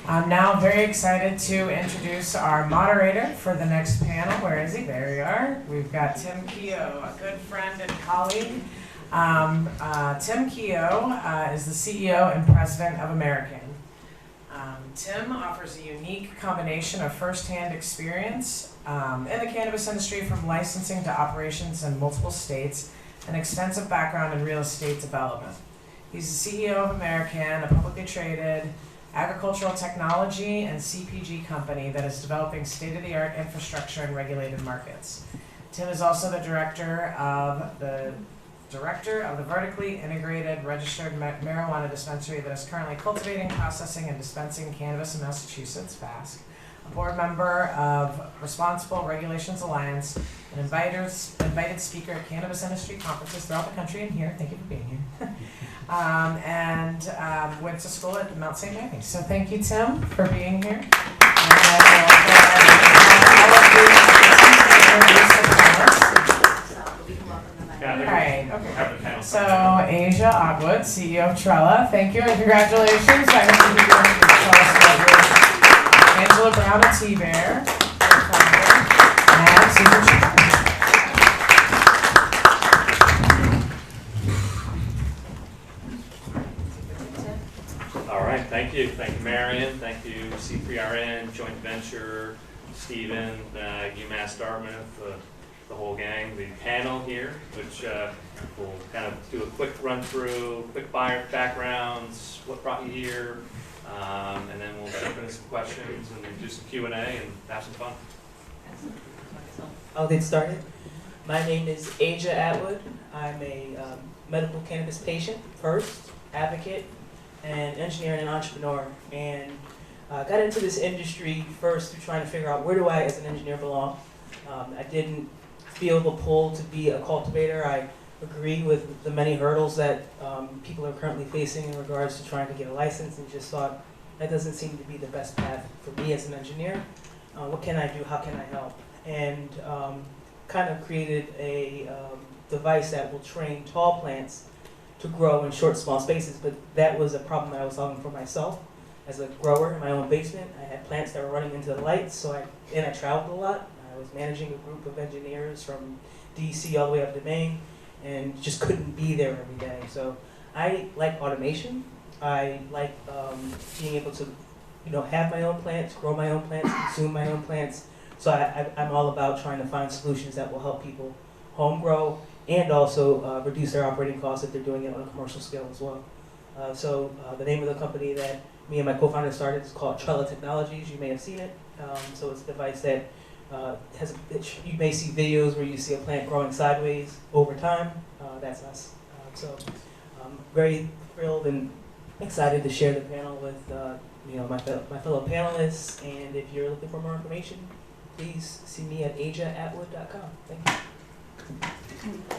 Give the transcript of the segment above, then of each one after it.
I'm now very excited to introduce our moderator for the next panel. Where is he? There we are. We've got Tim Keogh, a good friend and colleague. Tim Keogh is the CEO and president of AmeriCann. Tim offers a unique combination of first-hand experience in the cannabis industry, from licensing to operations in multiple states, an extensive background in real estate development. He's the CEO of AmeriCann, a publicly traded agricultural technology and CPG company that is developing state-of-the-art infrastructure in regulated markets. Tim is also the director of the vertically integrated registered marijuana dispensary that is currently cultivating, processing, and dispensing cannabis in Massachusetts, FASC, a board member of Responsible Regulations Alliance, an invited speaker at cannabis industry conferences throughout the country and here. Thank you for being here. And went to school at Mount St. Mary's. So thank you, Tim, for being here. Alright, okay. So Asia Atwood, CEO of Trella, thank you and congratulations. I hope you can tell us about yours. Angela Brown of Teabearing, and Susan. All right, thank you. Thank you, Marion. Thank you, C3RN, Joint Venture, Stephen, UMass Dartmouth, the whole gang, the panel here, which will kind of do a quick run through, quick backgrounds, what brought you here, and then we'll jump into some questions and do some Q&A and have some fun. I'll get started. My name is Asia Atwood. I'm a medical cannabis patient first, advocate, and engineer and an entrepreneur. And got into this industry first through trying to figure out where do I as an engineer belong. I didn't feel the pull to be a cultivator. I agree with the many hurdles that people are currently facing in regards to trying to get a license, and just thought that doesn't seem to be the best path for me as an engineer. What can I do? How can I help? And kind of created a device that will train tall plants to grow in short, small spaces. But that was a problem that I was solving for myself as a grower in my own basement. I had plants that were running into the lights, so I traveled a lot. I was managing a group of engineers from DC all the way up to Maine, and just couldn't be there every day. So I like automation. I like being able to, have my own plants, grow my own plants, consume my own plants. So I'm all about trying to find solutions that will help people home grow and also reduce their operating costs if they're doing it on a commercial scale as well. So the name of the company that me and my co-founder started is called Trella Technologies. You may have seen it. So it's a device that you may see videos where you see a plant growing sideways over time. That's us. So I'm very thrilled and excited to share the panel with my fellow panelists. And if you're looking for more information, please see me at asiaatwood.com. Thank you.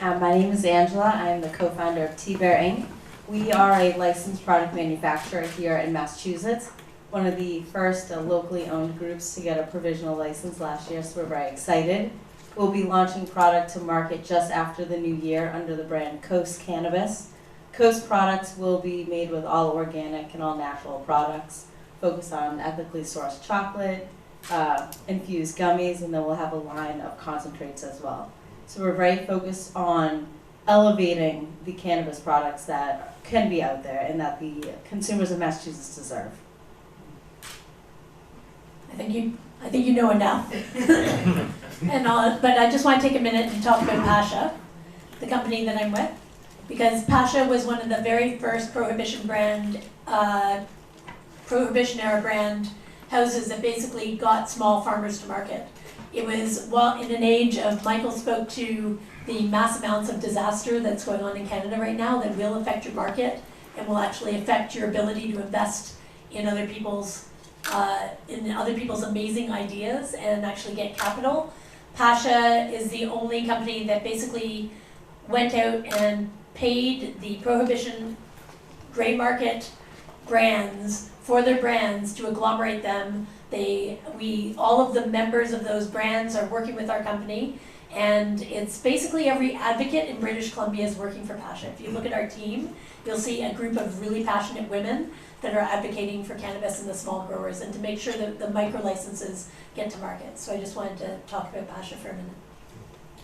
My name is Angela. I'm the co-founder of Teabearing. We are a licensed product manufacturer here in Massachusetts. One of the first locally owned groups to get a provisional license last year, so we're very excited. We'll be launching product to market just after the new year under the brand Coast Cannabis. Coast products will be made with all organic and all natural products, focused on ethically sourced chocolate, infused gummies, and then we'll have a line of concentrates as well. So we're very focused on elevating the cannabis products that can be out there and that the consumers of Massachusetts deserve. I think you know enough. But I just want to take a minute to talk about Pasha, the company that I'm with, because Pasha was one of the very first Prohibition era brand houses that basically got small farmers to market. It was in an age of, Michael spoke to the mass amounts of disaster that's going on in Canada right now that will affect your market and will actually affect your ability to invest in other people's amazing ideas and actually get capital. Pasha is the only company that basically went out and paid the Prohibition gray market brands for their brands to agglomerate them. All of the members of those brands are working with our company, and it's basically every advocate in British Columbia is working for Pasha. If you look at our team, you'll see a group of really passionate women that are advocating for cannabis and the small growers, and to make sure that the micro licenses get to market. So I just wanted to talk about Pasha for a minute.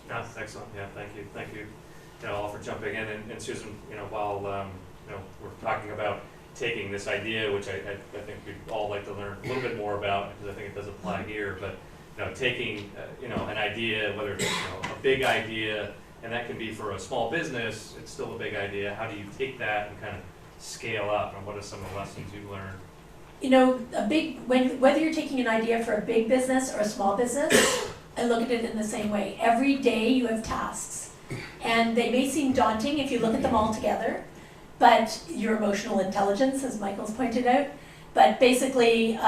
No, excellent. Yeah, thank you, all for jumping in. And Susan, while we're talking about taking this idea, which I think we'd all like to learn a little bit more about, because I think it does apply here. But taking an idea, whether it's a big idea, and that can be for a small business, it's still a big idea. How do you take that and kind of scale up, and what are some of the lessons you've learned? Whether you're taking an idea for a big business or a small business, I look at it in the same way. Every day you have tasks, and they may seem daunting if you look at them all together, but your emotional intelligence, as Michael's pointed out, but basically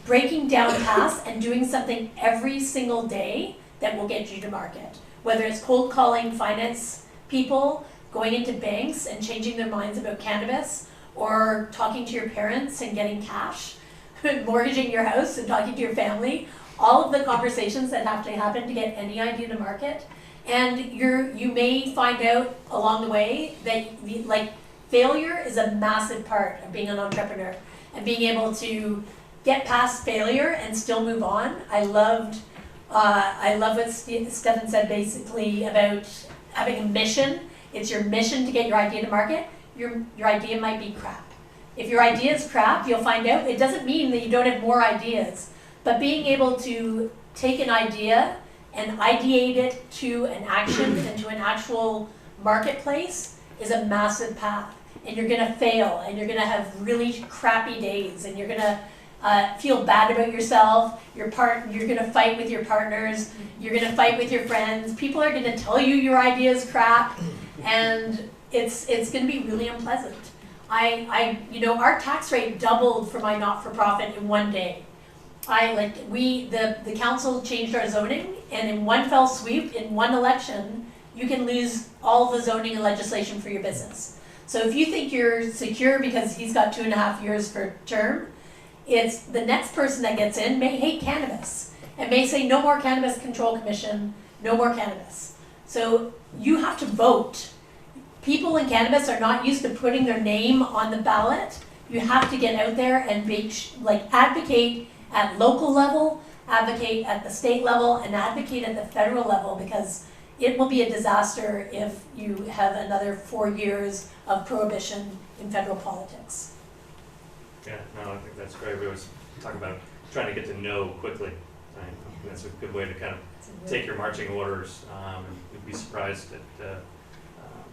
breaking down tasks and doing something every single day that will get you to market. Whether it's cold calling finance people, going into banks and changing their minds about cannabis, or talking to your parents and getting cash, mortgaging your house and talking to your family, all of the conversations that have to happen to get any idea to market. And you may find out along the way that failure is a massive part of being an entrepreneur, and being able to get past failure and still move on. I love what Stefan said basically about having a mission. It's your mission to get your idea to market. Your idea might be crap. If your idea is crap, you'll find out. It doesn't mean that you don't have more ideas, but being able to take an idea and ideate it to an action and to an actual marketplace is a massive path. And you're gonna fail, and you're gonna have really crappy days, and you're gonna feel bad about yourself. You're gonna fight with your partners. You're gonna fight with your friends. People are gonna tell you your idea is crap, and it's gonna be really unpleasant. Our tax rate doubled for my not-for-profit in one day. The council changed our zoning, and in one fell swoop, in one election, you can lose all the zoning and legislation for your business. So if you think you're secure because he's got 2.5 years for term, it's the next person that gets in may hate cannabis and may say no more Cannabis Control Commission, no more cannabis. So you have to vote. People in cannabis are not used to putting their name on the ballot. You have to get out there and advocate at local level, advocate at the state level, and advocate at the federal level, because it will be a disaster if you have another 4 years of prohibition in federal politics. Yeah, no, I think that's great. We always talk about trying to get to know quickly. Right? That's a good way to kind of take your marching orders. And you'd be surprised at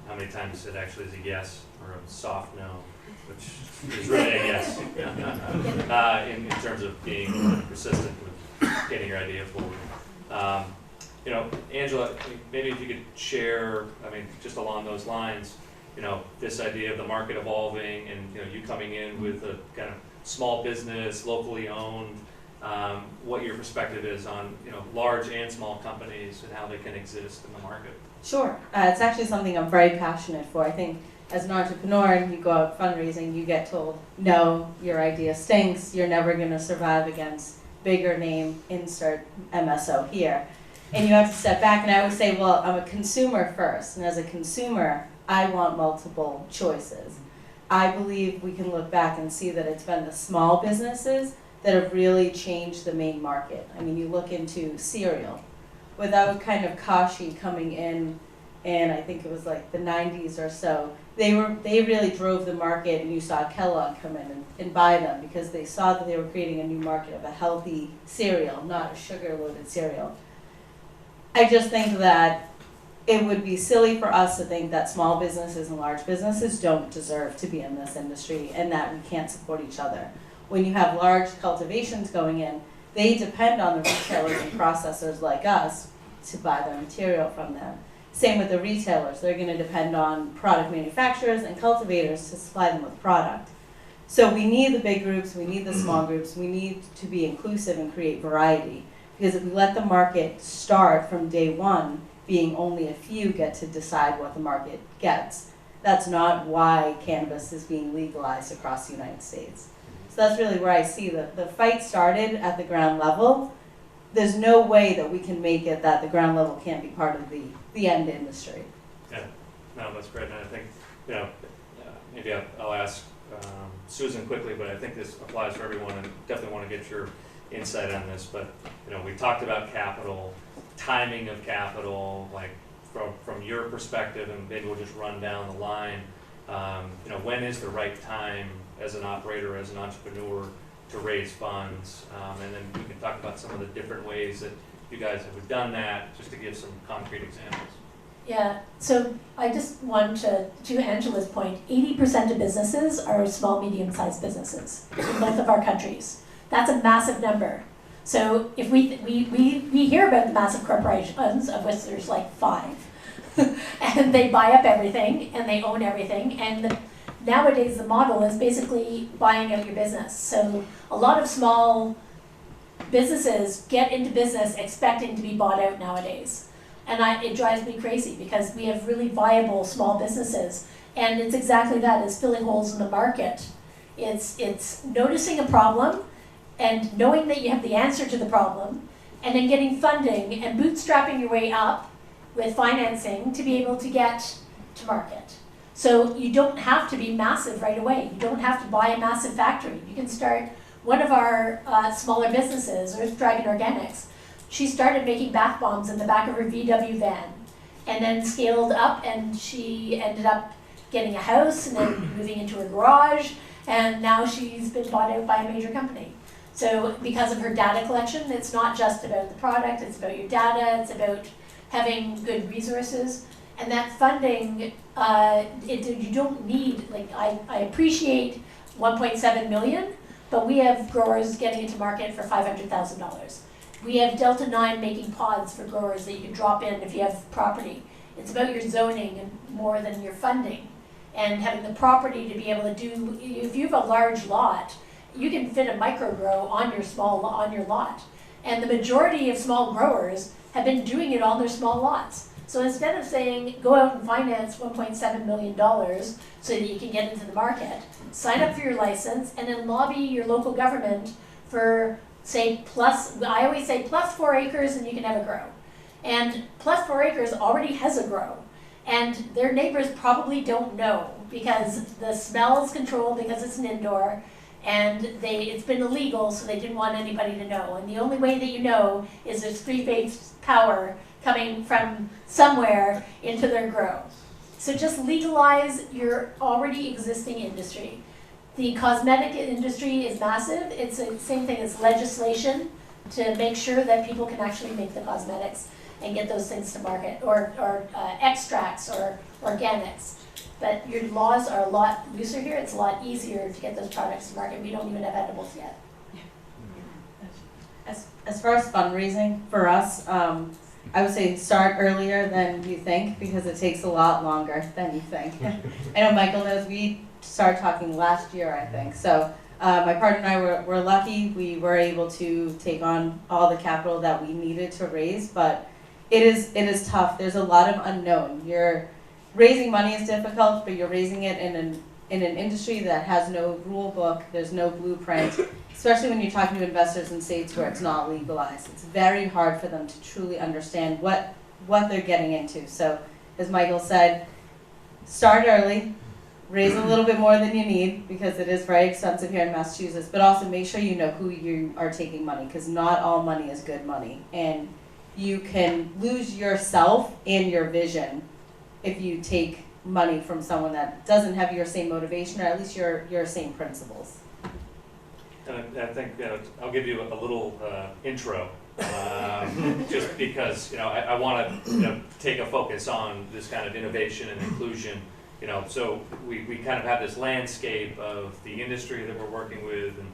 how many times it actually is a yes or a soft no, which is really a yes in terms of being persistent with getting your idea forward. Angela, maybe if you could share, just along those lines, this idea of the market evolving, and you coming in with a kind of small business, locally owned, what your perspective is on large and small companies and how they can exist in the market. Sure. It's actually something I'm very passionate for. I think as an entrepreneur, you go out fundraising, you get told, no, your idea stinks, you're never going to survive against bigger name, insert MSO here. And you have to step back, and I always say, well, I'm a consumer first, and as a consumer, I want multiple choices. I believe we can look back and see that it's been the small businesses that have really changed the main market. You look into cereal. Without kind of Kashi coming in, and I think it was like the 90s or so, they really drove the market, and you saw Kellogg come in and buy them because they saw that they were creating a new market of a healthy cereal, not a sugar-loaded cereal. I just think that it would be silly for us to think that small businesses and large businesses don't deserve to be in this industry and that we can't support each other. When you have large cultivations going in, they depend on the retailers and processors like us to buy their material from them. Same with the retailers. They're going to depend on product manufacturers and cultivators to supply them with product. So we need the big groups, we need the small groups, we need to be inclusive and create variety. Because if we let the market start from day one, being only a few get to decide what the market gets, that's not why cannabis is being legalized across the United States. So that's really where I see the fight started at the ground level. There's no way that we can make it that the ground level can't be part of the end industry. Yeah, no, that's great. And I think, maybe I'll ask Susan quickly, but I think this applies for everyone, and definitely want to get your insight on this. But we talked about capital, timing of capital, like from your perspective, and maybe we'll just run down the line. When is the right time as an operator, as an entrepreneur, to raise funds? And then we can talk about some of the different ways that you guys have done that, just to give some concrete examples. Yeah, so I just want to Angela's point, 80% of businesses are small, medium-sized businesses in both of our countries. That's a massive number. So if we hear about the massive corporations, of which there's like 5, and they buy up everything, and they own everything, and nowadays the model is basically buying out your business. So a lot of small businesses get into business expecting to be bought out nowadays. And it drives me crazy because we have really viable small businesses. And it's exactly that, it's filling holes in the market. It's noticing a problem and knowing that you have the answer to the problem, and then getting funding and bootstrapping your way up with financing to be able to get to market. So you don't have to be massive right away. You don't have to buy a massive factory. You can start one of our smaller businesses, or Dragon Organics. She started making bath bombs in the back of her VW van, and then scaled up, and she ended up getting a house and then moving into her garage, and now she's been bought out by a major company. So because of her data collection, it's not just about the product, it's about your data, it's about having good resources. And that funding, you don't need, I appreciate 1.7 million, but we have growers getting into market for $500,000. We have Delta 9 making pods for growers that you can drop in if you have property. It's about your zoning and more than your funding. And having the property to be able to do, if you have a large lot, you can fit a microgrow on your lot. And the majority of small growers have been doing it on their small lots. So instead of saying, go out and finance $1.7 million so that you can get into the market, sign up for your license and then lobby your local government for, say, I always say plus 4 acres and you can have a grow. And plus 4 acres already has a grow. And their neighbors probably don't know because the smell is controlled because it's an indoor, and it's been illegal, so they didn't want anybody to know. And the only way that you know is there's 3-phase power coming from somewhere into their grow. So just legalize your already existing industry. The cosmetic industry is massive. It's the same thing as legislation to make sure that people can actually make the cosmetics and get those things to market, or extracts or organics. But your laws are a lot looser here. It's a lot easier to get those products to market. We don't even have edibles yet. As far as fundraising for us, I would say start earlier than you think because it takes a lot longer than you think. I know Michael knows we started talking last year, I think. So my partner and I were lucky. We were able to take on all the capital that we needed to raise, but it is tough. There's a lot of unknown. Raising money is difficult, but you're raising it in an industry that has no rule book, there's no blueprint, especially when you're talking to investors in states where it's not legalized. It's very hard for them to truly understand what they're getting into. So, as Michael said, start early, raise a little bit more than you need because it is very expensive here in Massachusetts, but also make sure you know who you are taking money because not all money is good money. And you can lose yourself and your vision if you take money from someone that doesn't have your same motivation or at least your same principles. And I think I'll give you a little intro, just because I want to take a focus on this kind of innovation and inclusion. So we kind of have this landscape of the industry that we're working with, and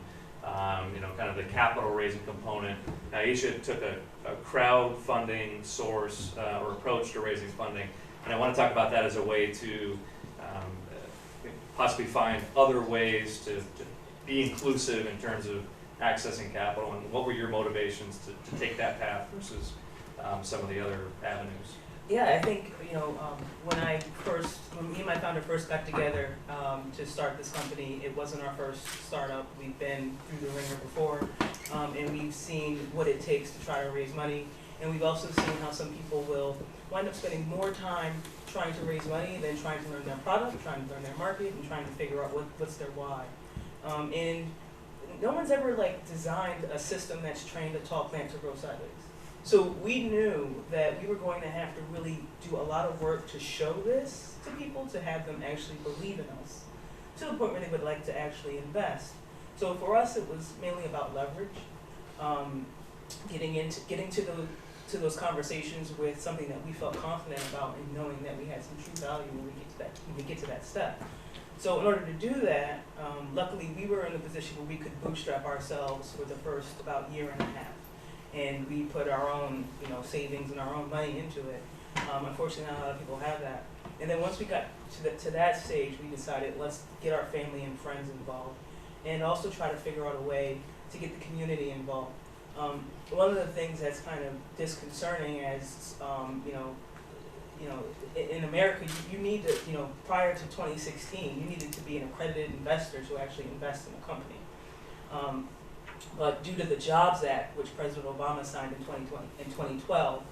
kind of the capital raising component. Now, Aisha took a crowdfunding source or approach to raising funding. And I want to talk about that as a way to possibly find other ways to be inclusive in terms of accessing capital, and what were your motivations to take that path versus some of the other avenues? Yeah, I think, when me and my founder first got together to start this company, it wasn't our first startup. We've been through the ringer before, and we've seen what it takes to try to raise money. And we've also seen how some people will wind up spending more time trying to raise money than trying to learn their product, trying to learn their market, and trying to figure out what's their why. And no one's ever designed a system that's trained a tall plant to grow sideways. So we knew that we were going to have to really do a lot of work to show this to people, to have them actually believe in us, to the point where they would like to actually invest. So for us, it was mainly about leverage, getting to those conversations with something that we felt confident about, and knowing that we had some true value when we get to that step. So in order to do that, luckily we were in a position where we could bootstrap ourselves for the first about year and a half. And we put our own, savings and our own money into it. Unfortunately, not a lot of people have that. And then once we got to that stage, we decided, let's get our family and friends involved, and also try to figure out a way to get the community involved. One of the things that's kind of disconcerting, as in America, you need to, prior to 2016, you needed to be an accredited investor to actually invest in a company. But due to the Jobs Act, which President Obama signed in 2012,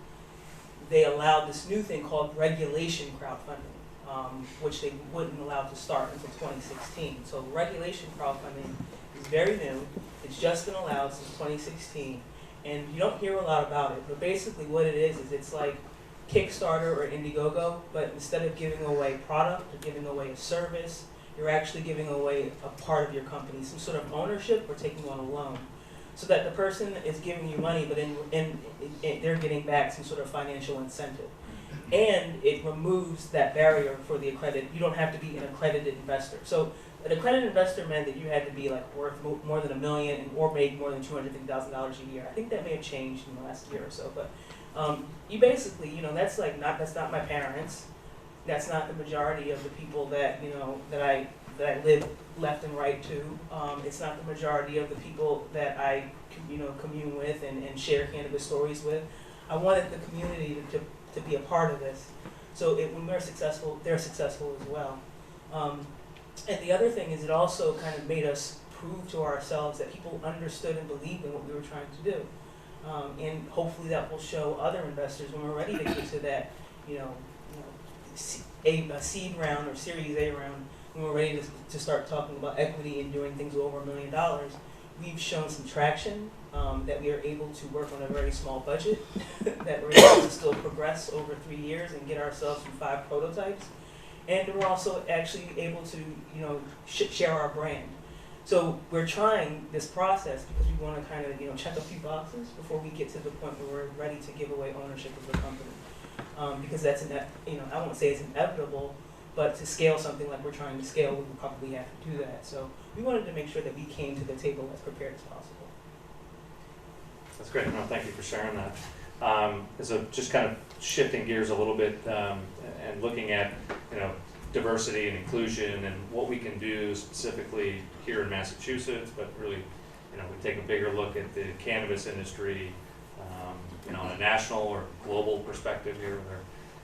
they allowed this new thing called regulation crowdfunding, which they wouldn't allow to start until 2016. So regulation crowdfunding is very new. It's just been allowed since 2016, and you don't hear a lot about it. But basically, what it is it's like Kickstarter or Indiegogo, but instead of giving away product or giving away a service, you're actually giving away a part of your company, some sort of ownership, or taking on a loan, so that the person is giving you money, but they're getting back some sort of financial incentive. And it removes that barrier for the accredited. You don't have to be an accredited investor. So an accredited investor meant that you had to be worth more than $1 million or make more than $250,000 a year. I think that may have changed in the last year or so, but you basically, that's not my parents. That's not the majority of the people that that I live left and right to. It's not the majority of the people that I commune with and share cannabis stories with. I wanted the community to be a part of this. So when we're successful, they're successful as well. And the other thing is, it also kind of made us prove to ourselves that people understood and believed in what we were trying to do. And hopefully that will show other investors when we're ready to get to that, a seed round or Series A round, when we're ready to start talking about equity and doing things over $1 million. We've shown some traction, that we are able to work on a very small budget, that we're able to still progress over 3 years and get ourselves through 5 prototypes. And we're also actually able to, share our brand. So we're trying this process because we want to kind of, check a few boxes before we get to the point where we're ready to give away ownership of the company. Because that's, I won't say it's inevitable, but to scale something like we're trying to scale, we will probably have to do that. So we wanted to make sure that we came to the table as prepared as possible. That's great. No, thank you for sharing that. So just kind of shifting gears a little bit and looking at, diversity and inclusion and what we can do specifically here in Massachusetts, but really, we take a bigger look at the cannabis industry, on a national or global perspective here with our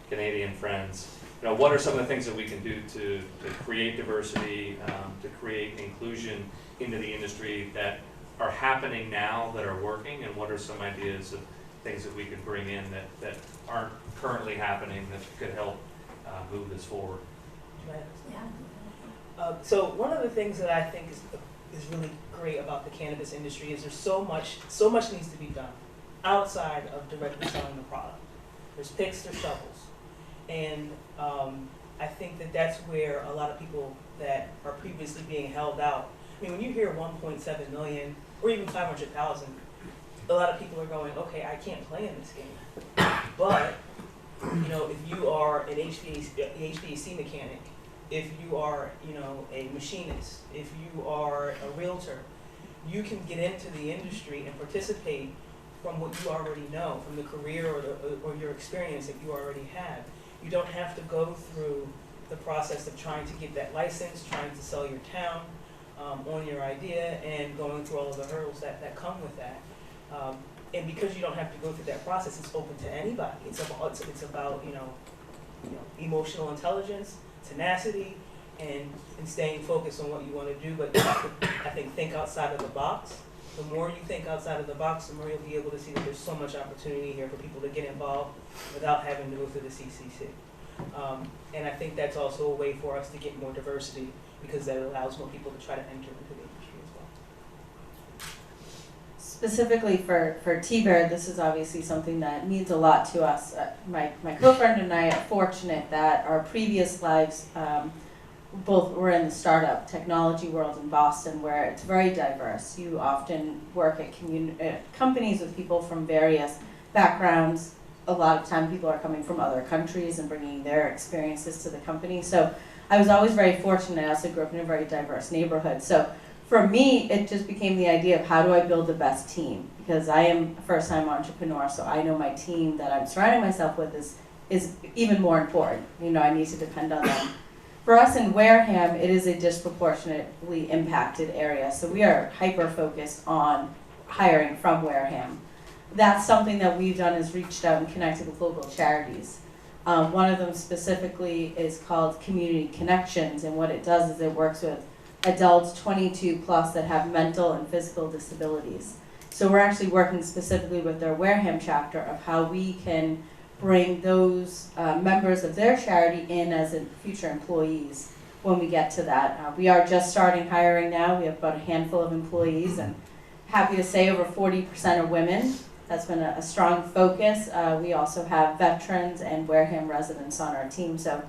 Canadian friends. What are some of the things that we can do to create diversity, to create inclusion into the industry that are happening now, that are working, and what are some ideas of things that we can bring in that aren't currently happening that could help move this forward? Yeah. So one of the things that I think is really great about the cannabis industry is there's so much needs to be done outside of directly selling the product. There's picks, there's shovels, and I think that's where a lot of people that are previously being held out. I mean, when you hear 1.7 million or even 500,000, a lot of people are going, okay, I can't play in this game. But if you are an HVAC mechanic, if you are, a machinist, if you are a realtor, you can get into the industry and participate from what you already know, from the career or your experience that you already have. You don't have to go through the process of trying to get that license, trying to sell your town on your idea, and going through all of the hurdles that come with that. And because you don't have to go through that process, it's open to anybody. It's about emotional intelligence, tenacity, and staying focused on what you want to do. But you have to, I think outside of the box The more you think outside of the box, the more you'll be able to see that there's so much opportunity here for people to get involved without having to go through the CCC. And I think that's also a way for us to get more diversity, because that allows more people to try to enter into the industry as well. Specifically for Teabearing, this is obviously something that means a lot to us. My co-friend and I are fortunate that our previous lives both were in the startup technology world in Boston, where it's very diverse. You often work at companies with people from various backgrounds. A lot of time people are coming from other countries and bringing their experiences to the company. So I was always very fortunate. I also grew up in a very diverse neighborhood. So for me, it just became the idea of how do I build the best team? Because I am a first-time entrepreneur, so I know my team that I'm surrounding myself with is even more important. You know, I need to depend on them. For us in Wareham, it is a disproportionately impacted area, so we are hyper-focused on hiring from Wareham. That's something that we've done, is reached out and connected with local charities. One of them specifically is called Community Connections, and what it does is it works with adults 22 plus that have mental and physical disabilities. So we're actually working specifically with their Wareham chapter of how we can bring those members of their charity in as future employees when we get to that. We are just starting hiring now. We have about a handful of employees, and happy to say over 40% are women. That's been a strong focus. We also have veterans and Wareham residents on our team. So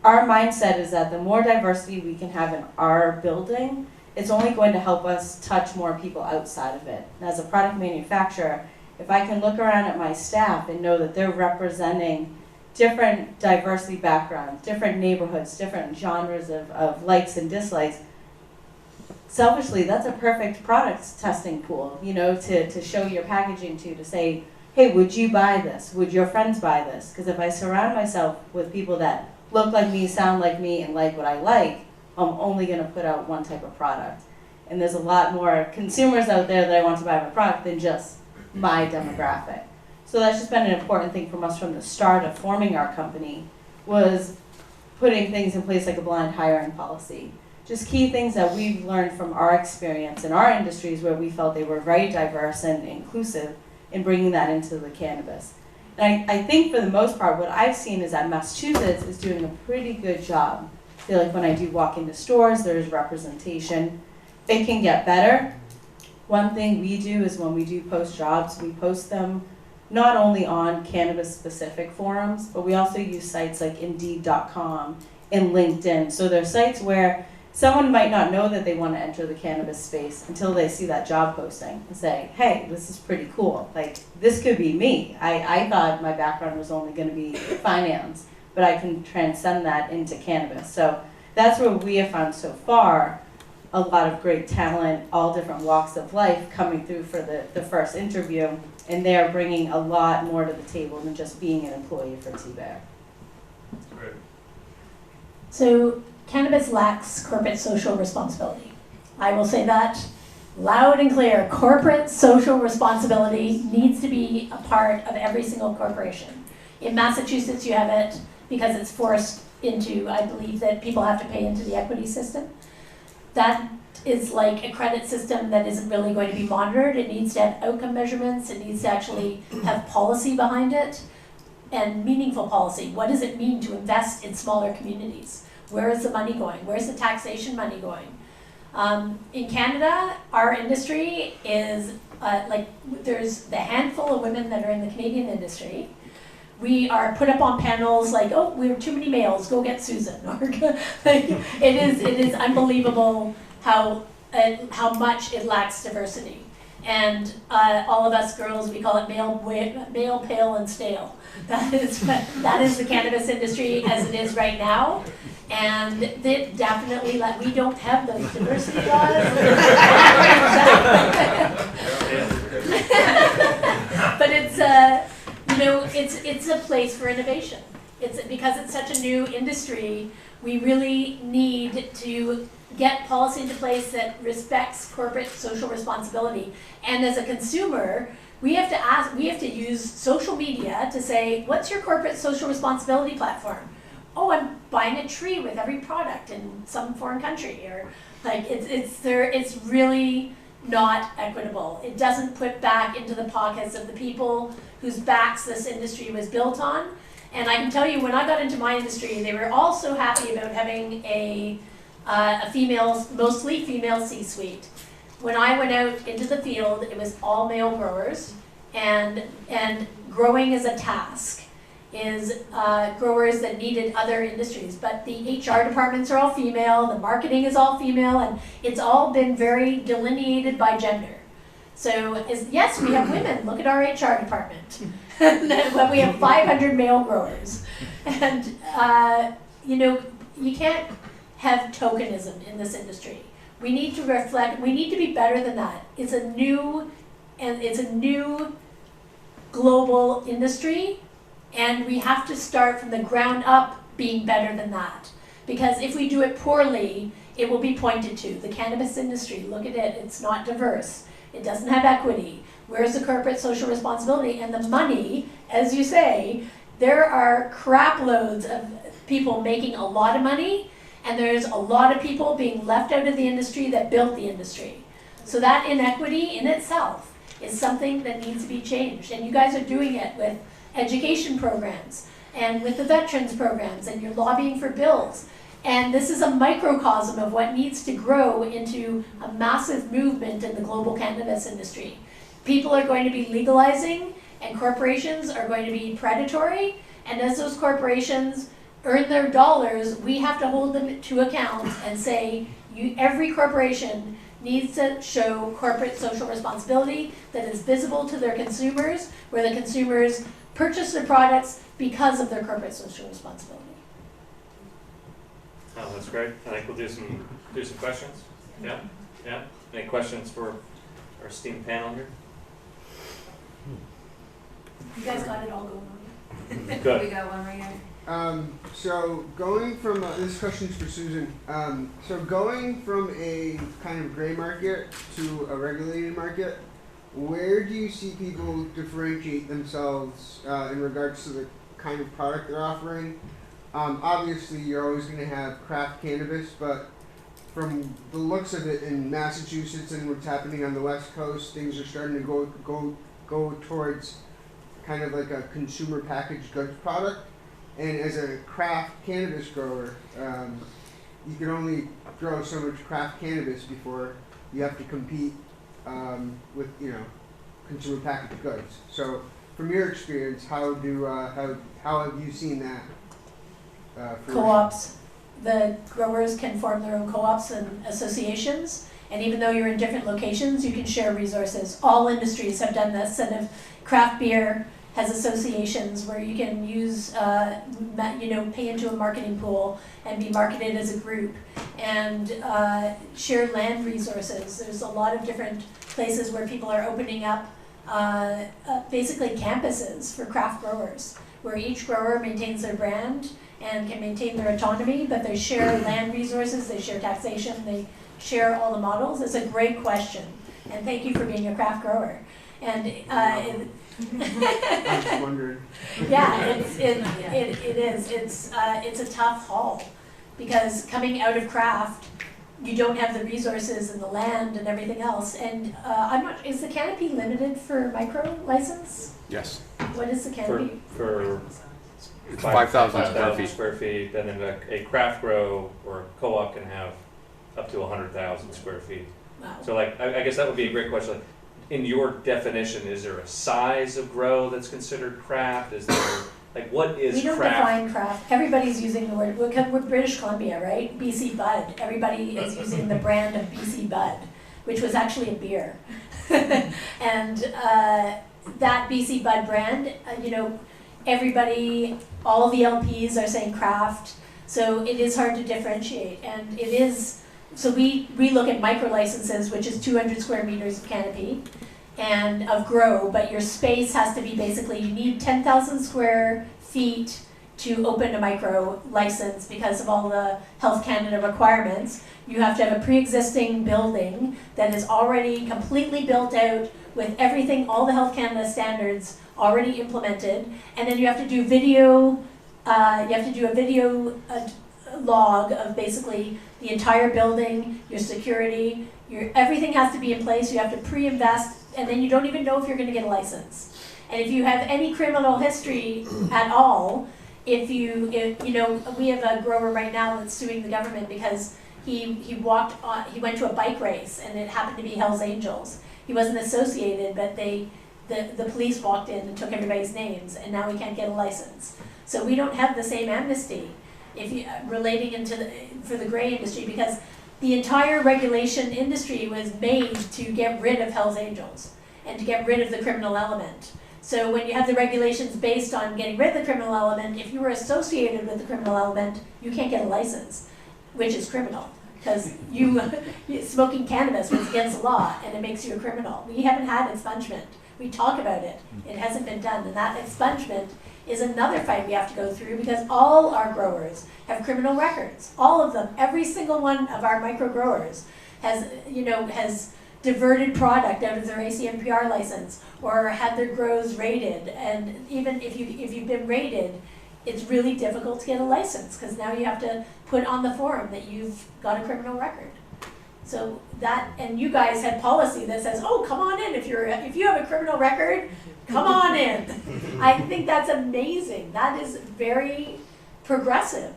our mindset is that the more diversity we can have in our building, it's only going to help us touch more people outside of it. And as a product manufacturer, if I can look around at my staff and know that they're representing different diversity backgrounds, different neighborhoods, different genres of likes and dislikes, selfishly, that's a perfect product testing pool, you know, to show your packaging to say, hey, would you buy this? Would your friends buy this? Because if I surround myself with people that look like me, sound like me, and like what I like, I'm only going to put out one type of product. And there's a lot more consumers out there that I want to buy my product than just my demographic. So that's just been an important thing from us from the start of forming our company, was putting things in place like a blind hiring policy. Just key things that we've learned from our experience in our industries where we felt they were very diverse and inclusive in bringing that into the cannabis. And I think for the most part, what I've seen is that Massachusetts is doing a pretty good job. I feel like when I do walk into stores, there's representation. It can get better. One thing we do is when we do post jobs, we post them not only on cannabis-specific forums, but we also use sites like Indeed.com and LinkedIn. So they're sites where someone might not know that they want to enter the cannabis space until they see that job posting and say, hey, this is pretty cool. Like, this could be me. I thought my background was only going to be finance, but I can transcend that into cannabis. So that's what we have found so far, a lot of great talent, all different walks of life coming through for the first interview, and they're bringing a lot more to the table than just being an employee for Teabearing. Great. So cannabis lacks corporate social responsibility. I will say that loud and clear. Corporate social responsibility needs to be a part of every single corporation. In Massachusetts, you have it because it's forced into, I believe that people have to pay into the equity system. That is like a credit system that isn't really going to be monitored. It needs to have outcome measurements. It needs to actually have policy behind it, and meaningful policy. What does it mean to invest in smaller communities? Where is the money going? Where's the taxation money going? In Canada, our industry is there's the handful of women that are in the Canadian industry. We are put up on panels like, oh, we have too many males, go get Susan. Or it is unbelievable how much it lacks diversity. And all of us girls, we call it male, pale, and stale. That is the cannabis industry as it is right now. And it definitely, we don't have those diversity laws. But it's a place for innovation. Because it's such a new industry, we really need to get policy into place that respects corporate social responsibility. And as a consumer, we have to use social media to say, what's your corporate social responsibility platform? Oh, I'm buying a tree with every product in some foreign country, or like it's really not equitable. It doesn't put back into the pockets of the people whose backs this industry was built on. And I can tell you, when I got into my industry, they were all so happy about having a female, mostly female C-suite. When I went out into the field, it was all male growers, and growing is a task. Is growers that needed other industries, but the HR departments are all female, the marketing is all female, and it's all been very delineated by gender. So yes, we have women, look at our HR department, but we have 500 male growers. And you can't have tokenism in this industry. We need to reflect, we need to be better than that. It's a new global industry. And we have to start from the ground up being better than that. Because if we do it poorly, it will be pointed to. The cannabis industry, look at it, it's not diverse. It doesn't have equity. Where's the corporate social responsibility? And the money, as you say, there are crap loads of people making a lot of money, and there's a lot of people being left out of the industry that built the industry. So that inequity in itself is something that needs to be changed. And you guys are doing it with education programs and with the veterans programs, and you're lobbying for bills. And this is a microcosm of what needs to grow into a massive movement in the global cannabis industry. People are going to be legalizing, and corporations are going to be predatory, and as those corporations earn their dollars, we have to hold them to account and say, every corporation needs to show corporate social responsibility that is visible to their consumers, where the consumers purchase their products because of their corporate social responsibility. Oh, that's great. I think we'll do some questions. Yeah. Any questions for our esteemed panel here? You guys got it all going on. Good. We got one right here. So going from, this question's for Susan. So going from a kind of gray market to a regulated market, where do you see people differentiate themselves in regards to the kind of product they're offering? Obviously, you're always going to have craft cannabis, but from the looks of it in Massachusetts and what's happening on the West Coast, things are starting to go towards kind of like a consumer packaged goods product. And as a craft cannabis grower, you can only grow so much craft cannabis before you have to compete with consumer packaged goods. So from your experience, how have you seen that? Co-ops. The growers can form their own co-ops and associations, and even though you're in different locations, you can share resources. All industries have done this, and if craft beer has associations where you can use, pay into a marketing pool and be marketed as a group, and share land resources. There's a lot of different places where people are opening up basically campuses for craft growers, where each grower maintains their brand and can maintain their autonomy, but they share land resources, they share taxation, they share all the models. It's a great question, and thank you for being a craft grower. And I was wondering. yeah, it is. It's a tough haul, because coming out of craft, you don't have the resources and the land and everything else. And is the canopy limited for micro license? Yes. What is the canopy? For It's 5,000 square feet, and then a craft grow or a co-op can have up to 100,000 square feet. Wow. So I guess that would be a great question. Like, in your definition, is there a size of grow that's considered craft? Is there, what is craft? We don't define craft. Everybody's using the word, we're British Columbia, right? BC Bud. Everybody is using the brand of BC Bud, which was actually a beer. And that BC Bud brand, everybody, all the LPs are saying craft, so it is hard to differentiate. And it is, so we look at micro licenses, which is 200 square meters of canopy and of grow, but your space has to be basically, you need 10,000 square feet to open a micro license because of all the Health Canada requirements. You have to have a pre-existing building that is already completely built out with everything, all the Health Canada standards already implemented, and then you have to do video, log of basically the entire building, your security, everything has to be in place, you have to pre-invest, and then you don't even know if you're gonna get a license. And if you have any criminal history at all, if you know, we have a grower right now that's suing the government because he went to a bike race and it happened to be Hell's Angels. He wasn't associated, but the police walked in and took everybody's names, and now he can't get a license. So we don't have the same amnesty if you relating for the gray industry, because the entire regulation industry was made to get rid of Hell's Angels and to get rid of the criminal element. So when you have the regulations based on getting rid of the criminal element, if you were associated with the criminal element, you can't get a license, which is criminal, because smoking cannabis was against the law and it makes you a criminal. We haven't had expungement. We talk about it. It hasn't been done, and that expungement is another fight we have to go through, because all our growers have criminal records. All of them, every single one of our micro growers has diverted product out of their ACMPR license or had their grows raided. And even if you've been raided, it's really difficult to get a license, because now you have to put on the form that you've got a criminal record. So that, and you guys had policy that says, oh, come on in, if you have a criminal record, come on in. I think that's amazing. That is very progressive.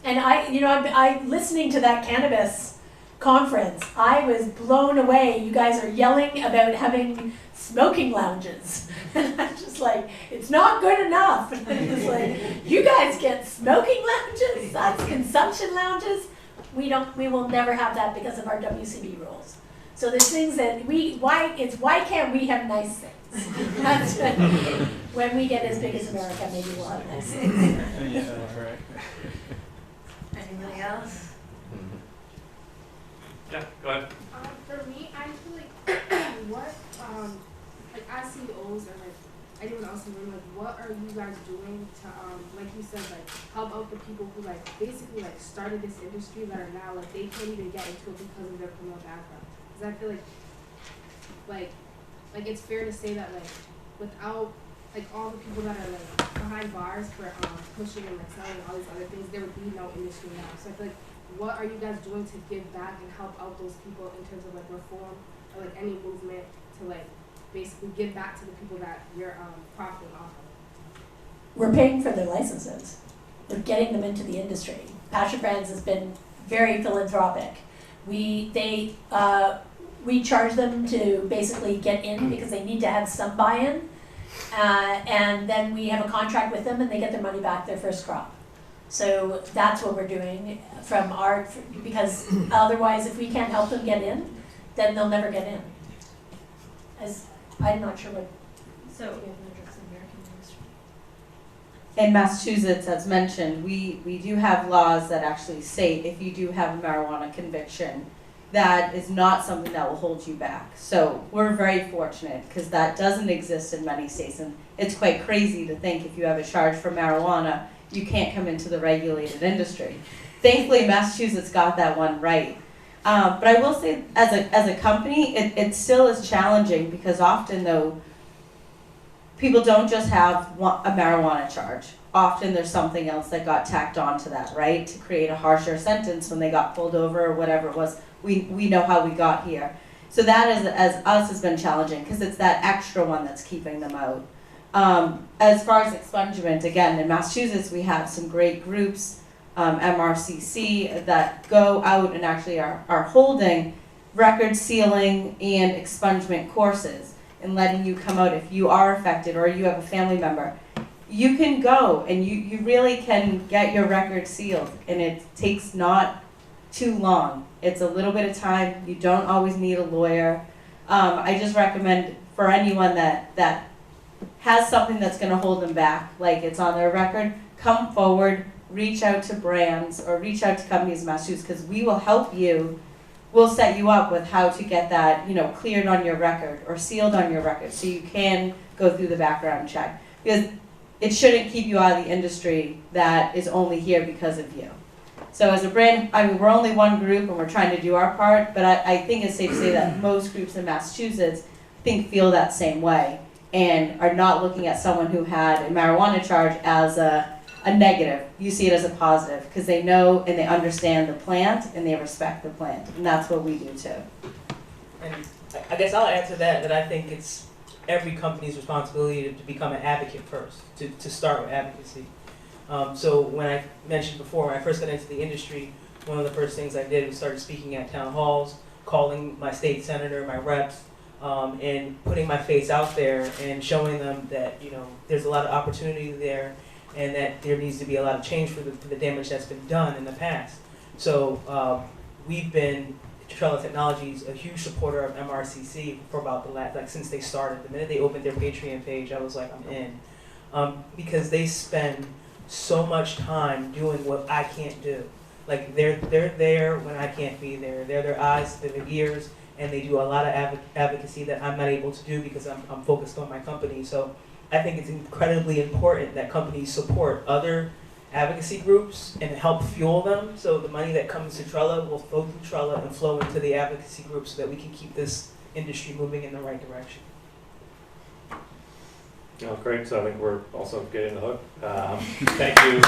And I listening to that cannabis conference, I was blown away. You guys are yelling about having smoking lounges. And I'm just like, it's not good enough. And I'm just like, you guys get smoking lounges? That's consumption lounges? We will never have that because of our WCB rules. So there's things that why can't we have nice things? That's when we get as big as America, maybe we'll have nice things. Anybody else? Yeah, go ahead. For me, I feel like like as CEOs or like anyone else in the room, like what are you guys doing to like you said, like help out the people who like basically like started this industry that are now like they can't even get into it because of their criminal background? Because I feel like it's fair to say that like without like all the people that are like behind bars for pushing and like selling all these other things, there would be no industry now. So I feel like what are you guys doing to give back and help out those people in terms of like reform or like any movement to like basically give back to the people that you're profiting off of? We're paying for their licenses. We're getting them into the industry. Pacha Friends has been very philanthropic. We charge them to basically get in because they need to have some buy-in, and then we have a contract with them and they get their money back their first crop. So that's what we're doing because otherwise if we can't help them get in, then they'll never get in. I'm not sure what. So we have an address in AmeriCann industry. In Massachusetts, as mentioned, we do have laws that actually state if you do have a marijuana conviction, that is not something that will hold you back. So we're very fortunate because that doesn't exist in many states, and it's quite crazy to think if you have a charge for marijuana, you can't come into the regulated industry. Thankfully, Massachusetts got that one right. But I will say, as a company, it still is challenging because often, though, people don't just have a marijuana charge. Often there's something else that got tacked onto that, right, to create a harsher sentence when they got pulled over or whatever it was. We know how we got here. So that, as us, has been challenging because it's that extra one that's keeping them out. As far as expungement, again, in Massachusetts, we have some great groups, MRCC, that go out and actually are holding record sealing and expungement courses and letting you come out if you are affected or you have a family member. You can go and you really can get your record sealed, and it takes not too long. It's a little bit of time. You don't always need a lawyer. I just recommend for anyone that has something that's going to hold them back, like it's on their record, come forward, reach out to brands or reach out to companies in Massachusetts, because we will help you. We'll set you up with how to get that, cleared on your record or sealed on your record so you can go through the background check. Because it shouldn't keep you out of the industry that is only here because of you. So as a brand, we're only one group and we're trying to do our part, but I think it's safe to say that most groups in Massachusetts feel that same way and are not looking at someone who had a marijuana charge as a negative. You see it as a positive because they know and they understand the plant and they respect the plant, and that's what we do too. And I guess I'll add to that I think it's every company's responsibility to become an advocate first, to start with advocacy. So when I mentioned before, when I first got into the industry, one of the first things I did was started speaking at town halls, calling my state senator, my reps, and putting my face out there and showing them that, you know, there's a lot of opportunity there and that there needs to be a lot of change for the damage that's been done in the past. So we've been, Trella Technologies, a huge supporter of MRCC for about the last, like since they started. The minute they opened their Patreon page, I was like, I'm in. Because they spend so much time doing what I can't do. Like they're there when I can't be there. They're their eyes, they're their ears, and they do a lot of advocacy that I'm not able to do because I'm focused on my company. So I think it's incredibly important that companies support other advocacy groups and help fuel them. So the money that comes to Trella will flow through Trella and flow into the advocacy groups so that we can keep this industry moving in the right direction. Oh, great. So I think we're also getting the hook. Thank you